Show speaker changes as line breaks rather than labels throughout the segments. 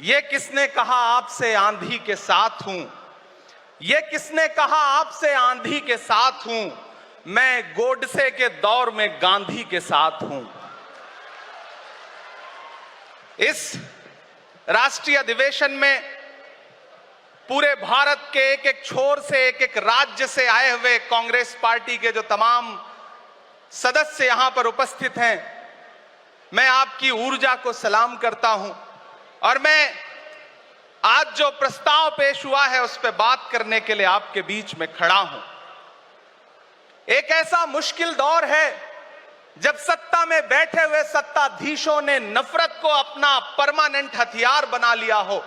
ये किसने कहा आपसे आंधी के साथ हूं? ये किसने कहा आपसे आंधी के साथ हूं? मैं गोडसे के दौर में गांधी के साथ हूं। इस राष्ट्रीय अधिवेशन में पूरे भारत के एक एक छोर से, एक एक राज्य से आए हुए कांग्रेस पार्टी के जो तमाम सदस्य यहां पर उपस्थित हैं, मैं आपकी ऊर्जा को सलाम करता हूं और मैं आज जो प्रस्ताव पेश हुआ है उस पर बात करने के लिए आपके बीच में खड़ा हूं। एक ऐसा मुश्किल दौर है जब सत्ता में बैठे हुए सत्ताधीशों ने नफरत को अपना परमानेंट हथियार बना लिया हो।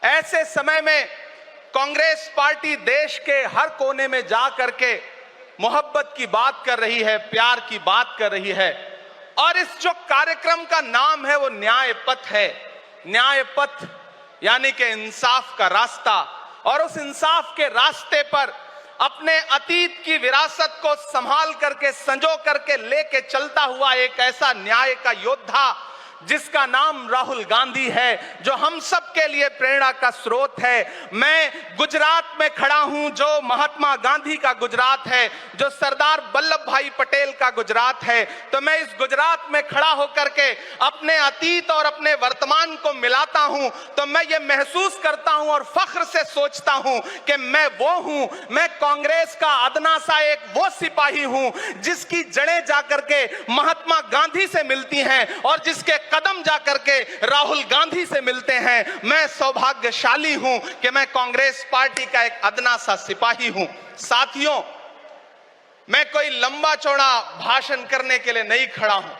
ऐसे समय में कांग्रेस पार्टी देश के हर कोने में जा करके मोहब्बत की बात कर रही है, प्यार की बात कर रही है। और इस जो कार्यक्रम का नाम है वो न्याय पथ है। न्याय पथ यानी कि इंसाफ का रास्ता। और उस इंसाफ के रास्ते पर अपने अतीत की विरासत को संभाल करके, संजो करके लेके चलता हुआ एक ऐसा न्याय का योद्धा जिसका नाम राहुल गांधी है, जो हम सब के लिए प्रेरणा का स्रोत है। मैं गुजरात में खड़ा हूं, जो महात्मा गांधी का गुजरात है, जो सरदार वल्लभ भाई पटेल का गुजरात है। तो मैं इस गुजरात में खड़ा होकर के अपने अतीत और अपने वर्तमान को मिलाता हूं तो मैं ये महसूस करता हूं और फख्र से सोचता हूं कि मैं वो हूं, मैं कांग्रेस का अदना सा एक वो सिपाही हूं जिसकी जड़ें जाकर के महात्मा गांधी से मिलती हैं और जिसके कदम जाकर के राहुल गांधी से मिलते हैं। मैं सौभाग्यशाली हूं कि मैं कांग्रेस पार्टी का एक अदना सा सिपाही हूं। साथियों, मैं कोई लंबा चौड़ा भाषण करने के लिए नहीं खड़ा हूं,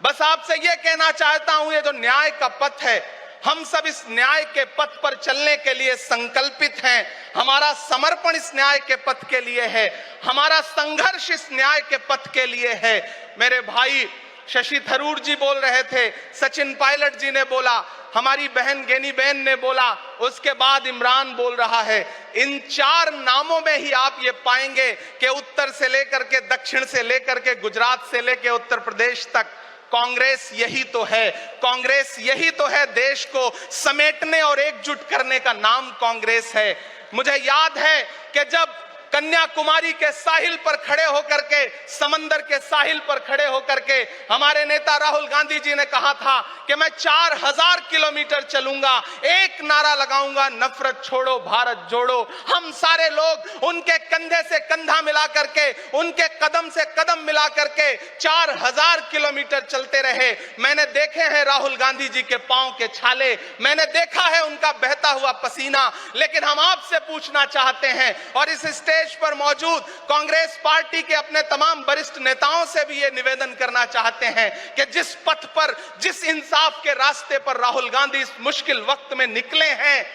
बस आपसे यह कहना चाहता हूं, ये जो न्याय का पथ है, हम सब इस न्याय के पथ पर चलने के लिए संकल्पित हैं। हमारा समर्पण इस न्याय के पथ के लिए है, हमारा संघर्ष इस न्याय के पथ के लिए है। मेरे भाई शशि थरूर जी बोल रहे थे, सचिन पायलट जी ने बोला, हमारी बहन गेनी बहन ने बोला, उसके बाद इमरान बोल रहा है। इन चार नामों में ही आप ये पाएंगे कि उत्तर से लेकर के, दक्षिण से लेकर के, गुजरात से लेकर उत्तर प्रदेश तक कांग्रेस यही तो है। कांग्रेस यही तो है, देश को समेटने और एकजुट करने का नाम कांग्रेस है। मुझे याद है कि जब कन्याकुमारी के साहिल पर खड़े होकर के, समंदर के साहिल पर खड़े होकर के हमारे नेता राहुल गांधी जी ने कहा था कि मैं 4000 किलोमीटर चलूंगा, एक नारा लगाऊंगा, नफरत छोड़ो भारत जोड़ो। हम सारे लोग उनके कंधे से कंधा मिला करके, उनके कदम से कदम मिला करके 4000 किलोमीटर चलते रहे। मैंने देखे हैं राहुल गांधी जी के पांव के छाले, मैंने देखा है उनका बहता हुआ पसीना। लेकिन हम आपसे पूछना चाहते हैं और इस स्टेज पर मौजूद कांग्रेस पार्टी के अपने तमाम वरिष्ठ नेताओं से भी ये निवेदन करना चाहते हैं कि जिस पथ पर, जिस इंसाफ के रास्ते पर राहुल गांधी इस मुश्किल वक्त में निकले हैं,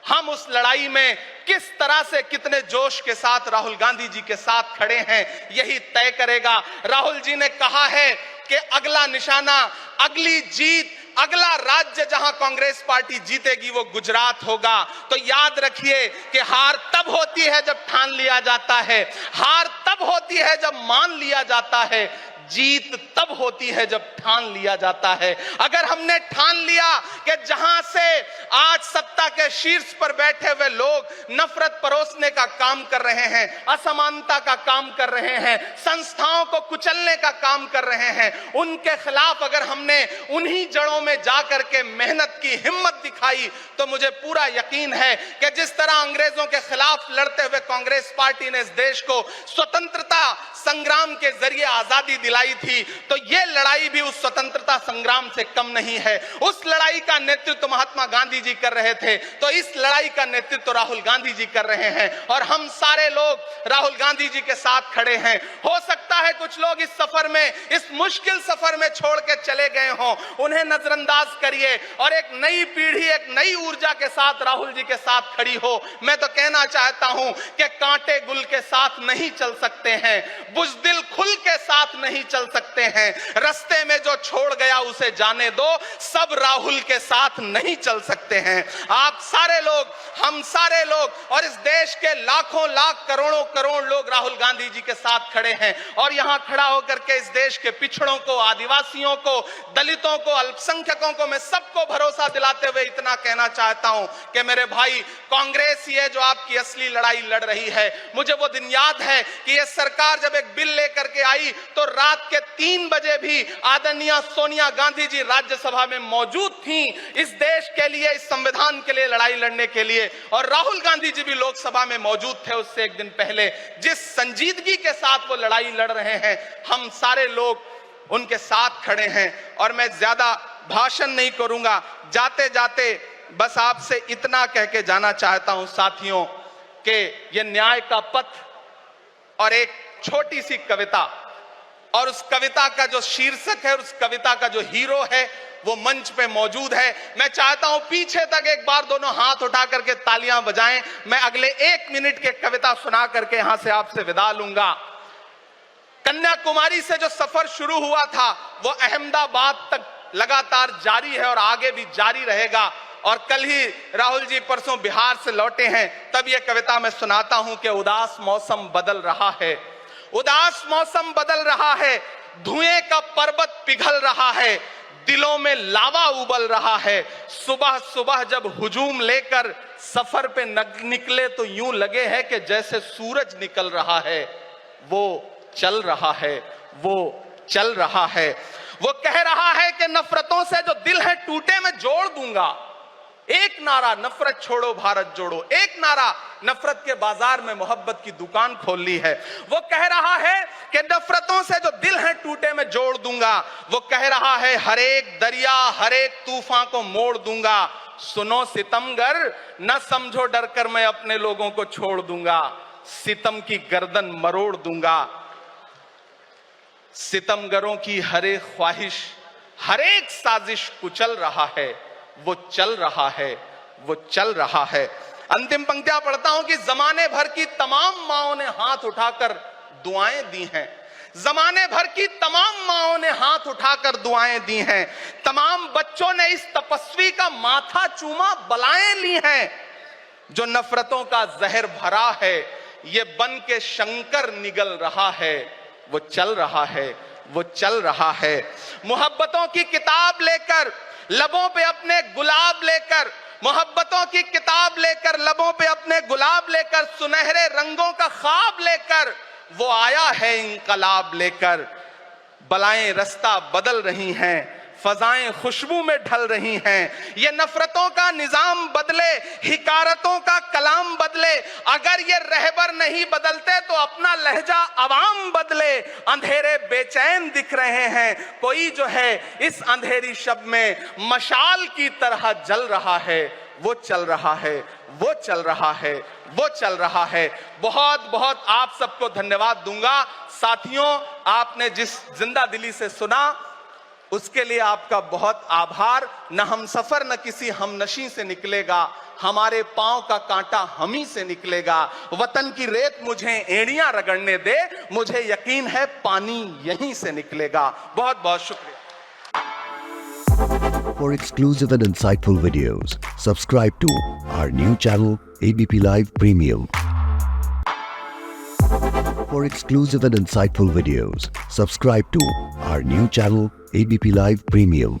हम उस लड़ाई में किस तरह से, कितने जोश के साथ राहुल गांधी जी के साथ खड़े हैं, यही तय करेगा। राहुल जी ने कहा है कि अगला निशाना, अगली जीत, अगला राज्य जहां कांग्रेस पार्टी जीतेगी वो गुजरात होगा। तो याद रखिए कि हार तब होती है जब ठान लिया जाता है, हार तब होती है जब मान लिया जाता है, जीत तब होती है जब ठान लिया जाता है। अगर हमने ठान लिया कि जहां से आज सत्ता के शीर्ष पर बैठे हुए लोग नफरत परोसने का काम कर रहे हैं, असमानता का काम कर रहे हैं, संस्थाओं को कुचलने का काम कर रहे हैं, उनके खिलाफ अगर हमने उन्हीं जड़ों में जाकर के मेहनत की, हिम्मत दिखाई, तो मुझे पूरा यकीन है कि जिस तरह अंग्रेजों के खिलाफ लड़ते हुए कांग्रेस पार्टी ने इस देश को स्वतंत्रता संग्राम के जरिए आजादी दिलाई थी, तो यह लड़ाई भी उस स्वतंत्रता संग्राम से कम नहीं है। उस लड़ाई का नेतृत्व महात्मा गांधी जी कर रहे थे, तो इस लड़ाई का नेतृत्व राहुल गांधी जी कर रहे हैं और हम सारे लोग राहुल गांधी जी के साथ खड़े हैं। हो सकता है कुछ लोग इस सफर में, इस मुश्किल सफर में छोड़ के चले गए हों, उन्हें नजरअंदाज करिए और एक नई पीढ़ी, एक नई ऊर्जा के साथ राहुल जी के साथ खड़ी हो। मैं तो कहना चाहता हूं कि कांटे गुल के साथ नहीं चल सकते हैं, बुज़दिल खुल के साथ नहीं चल सकते हैं, रास्ते में जो छोड़ गया उसे जाने दो, सब राहुल के साथ नहीं चल सकते हैं। आप सारे लोग, हम सारे लोग और इस देश के लाखों लाख, करोड़ों करोड़ लोग राहुल गांधी जी के साथ खड़े हैं और यहां खड़ा होकर के इस देश के पिछड़ों को, आदिवासियों को, दलितों को, अल्पसंख्यकों को मैं सबको भरोसा दिलाते हुए इतना कहना चाहता हूं कि मेरे भाई, कांग्रेस ही है जो आपकी असली लड़ाई लड़ रही है। मुझे वो दिन याद है कि ये सरकार जब एक बिल लेकर के आई तो रात के 3 बजे भी आदरणीय सोनिया गांधी जी राज्यसभा में मौजूद थी इस देश के लिए, इस संविधान के लिए लड़ाई लड़ने के लिए, और राहुल गांधी जी भी लोकसभा में मौजूद थे उससे एक दिन पहले। जिस संजीदगी के साथ वो लड़ाई लड़ रहे हैं, हम सारे लोग उनके साथ खड़े हैं। और मैं ज्यादा भाषण नहीं करूंगा, जाते जाते बस आपसे इतना कह के जाना चाहता हूं साथियों कि ये न्याय का पथ और एक छोटी सी कविता, और उस कविता का जो शीर्षक है और उस कविता का जो हीरो है वो मंच पे मौजूद है। मैं चाहता हूं पीछे तक एक बार दोनों हाथ उठा करके तालियां बजाएं। मैं अगले 1 मिनट के कविता सुना करके यहां से आपसे विदा लूंगा। कन्याकुमारी से जो सफर शुरू हुआ था वो अहमदाबाद तक लगातार जारी है और आगे भी जारी रहेगा। और कल ही राहुल जी परसों बिहार से लौटे हैं, तब यह कविता मैं सुनाता हूं कि उदास मौसम बदल रहा है, उदास मौसम बदल रहा है, धुएं का पर्वत पिघल रहा है, दिलों में लावा उबल रहा है। सुबह सुबह जब हुजूम लेकर सफर पे निकले तो यूं लगे है कि जैसे सूरज निकल रहा है। वो चल रहा है, वो चल रहा है। वो कह रहा है कि नफरतों से जो दिल है टूटे मैं जोड़ दूंगा। एक नारा नफरत छोड़ो भारत जोड़ो, एक नारा नफरत के बाजार में मोहब्बत की दुकान खोल ली है। वो कह रहा है कि नफरतों से जो दिल है टूटे मैं जोड़ दूंगा। वो कह रहा है हर एक दरिया हर एक तूफान को मोड़ दूंगा। सुनो सितमगर, न समझो डर कर मैं अपने लोगों को छोड़ दूंगा। सितम की गर्दन मरोड़ दूंगा। सितमगरों की हर एक ख्वाहिश हर एक साजिश कुचल रहा है। वो चल रहा है, वो चल रहा है। अंतिम पंक्तियां पढ़ता हूं कि जमाने भर की तमाम माओं ने हाथ उठाकर दुआएं दी हैं। जमाने भर की तमाम माओं ने हाथ उठाकर दुआएं दी हैं। तमाम बच्चों ने इस तपस्वी का माथा चूमा, बलाएं ली हैं। जो नफरतों का जहर भरा है ये बन के शंकर निगल रहा है। वो चल रहा है, वो चल रहा है। मोहब्बतों की किताब लेकर लबों पे अपने गुलाब लेकर, मोहब्बतों की किताब लेकर लबों पे अपने गुलाब लेकर, सुनहरे रंगों का ख्वाब लेकर वो आया है इंकलाब लेकर। बलाएं रास्ता बदल रही हैं, फजाएं खुशबू में ढल रही हैं। ये नफरतों का निजाम बदले, हिकारतों का कलाम बदले। अगर ये रहबर नहीं बदलते तो अपना लहजा अवाम बदले। अंधेरे बेचैन दिख रहे हैं, कोई जो है इस अंधेरी शब में मशाल की तरह जल रहा है। वो चल रहा है, वो चल रहा है, वो चल रहा है। बहुत बहुत आप सबको धन्यवाद दूंगा। साथियों, आपने जिस जिंदा दिली से सुना उसके लिए आपका बहुत आभार। न हम सफर न किसी हमनशी से निकलेगा, हमारे पांव का कांटा हम ही से निकलेगा। वतन की रेत मुझे एड़ियां रगड़ने दे, मुझे यकीन है पानी यहीं से निकलेगा। बहुत बहुत शुक्रिया।
For exclusive and insightful videos, subscribe to our new channel ABP Live Premium. For exclusive and insightful videos, subscribe to our new channel ABP Live Premium.